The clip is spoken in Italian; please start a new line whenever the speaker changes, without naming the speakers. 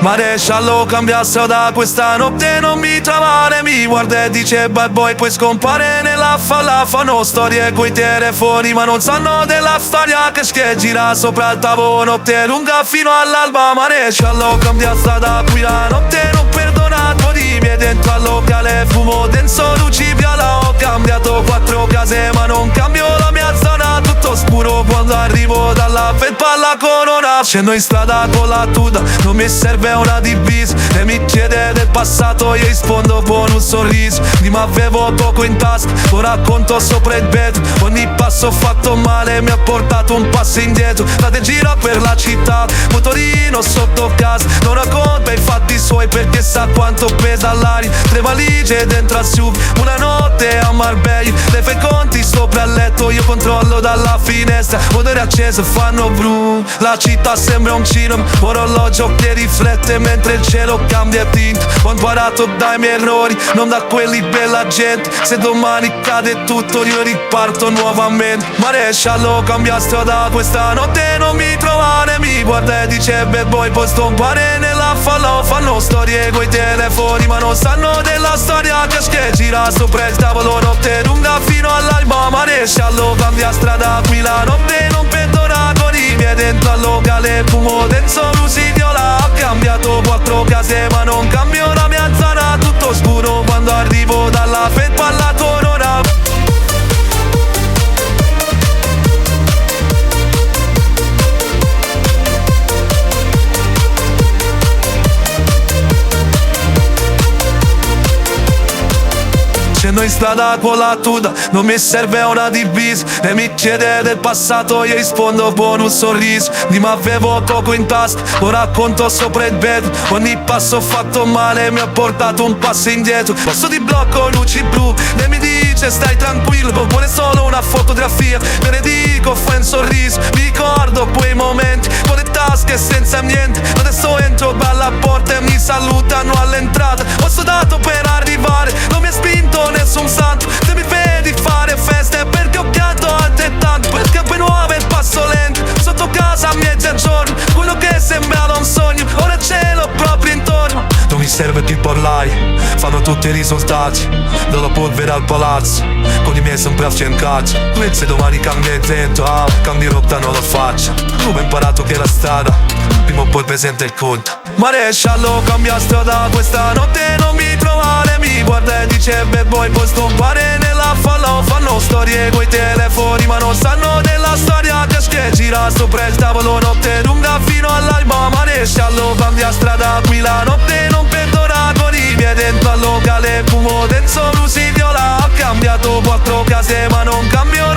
Maresciallo cambia strada, questa notte non mi trovare. Mi guarda e dice bad boy, poi scompare nella falla. Fanno storie coi telefoni ma non sanno della storia che gira sopra il tavolo. Notte lunga fino all'alba. Maresciallo cambia strada, qui la notte non perdona. Di me dentro al locale, fumo denso, luci viola. Ho cambiato 4 case ma non cambio la mia zona. Tutto scuro quando arrivo dalla felpa alla corona. Scendo in strada con la tuta, non mi serve una divisa. E mi chiede del passato, io rispondo con un sorriso. Prima avevo poco in tasca, ora conto sopra il vetro. Ogni passo fatto male mi ha portato un passo indietro. State in giro per la città, motorino sotto casa. Non racconta i fatti suoi perché sa quanto pesa l'aria. 3 valigie dentro al SUV, una notte a Marbella. Le fai conti sopra il letto, io controllo dalla finestra. Motore acceso fanno brum, la città sembra un cinema. Orologio che riflette mentre il cielo cambia tinta. Ho imparato dai miei errori, non da quelli della gente. Se domani cade tutto io riparto nuovamente. Maresciallo cambia strada, questa notte non mi trovare. Mi guarda e dice bad boy, poi stompare nella falla. Fanno storie coi telefoni ma non sanno della storia che gira sopra il tavolo. Notte lunga fino all'alba. Maresciallo cambia strada, qui la notte non perdona. Con i miei dentro al locale, fumo denso, luci viola. Ho cambiato 4 case ma non cambio la mia zona. Tutto scuro quando arrivo dalla felpa alla corona. Scendo in strada con la tuta, non mi serve una divisa. E mi chiede del passato, io rispondo con un sorriso. Prima avevo poco in tasca, ora conto sopra il vetro. Ogni passo fatto male mi ha portato un passo indietro. Passo di blocco, luci blu, lei mi dice stai tranquillo, vuole solo una fotografia. Me ne dico, fai un sorriso, mi ricordo quei momenti con le tasche senza niente. Adesso entro dalla porta e mi salutano all'entrata. Ho sudato per arrivare, non mi ha spinto nessun santo. Se mi vedi fare feste perché ho pianto altrettanto. Perché poi nuove il passo lento, sotto casa a mezzogiorno. Quello che sembrava un sogno, ora ce l'ho proprio intorno. Non mi serve più parlare, fanno tutti i risultati. Dalla polvere al palazzo, con i miei sempre affiancati. Se domani cambia il vento, cambio rotta non lo faccio. Come ho imparato che la strada prima o poi presenta il conto. Maresciallo cambia strada, questa notte non mi trovare. Mi guarda e dice bad boy, poi stompare nella falla. Fanno storie coi telefoni ma non sanno della storia che gira sopra il tavolo. Notte lunga fino all'alba. Maresciallo cambia strada, qui la notte non perdona. Con i miei dentro al locale, fumo denso, luci viola. Ho cambiato 4 case ma non cambio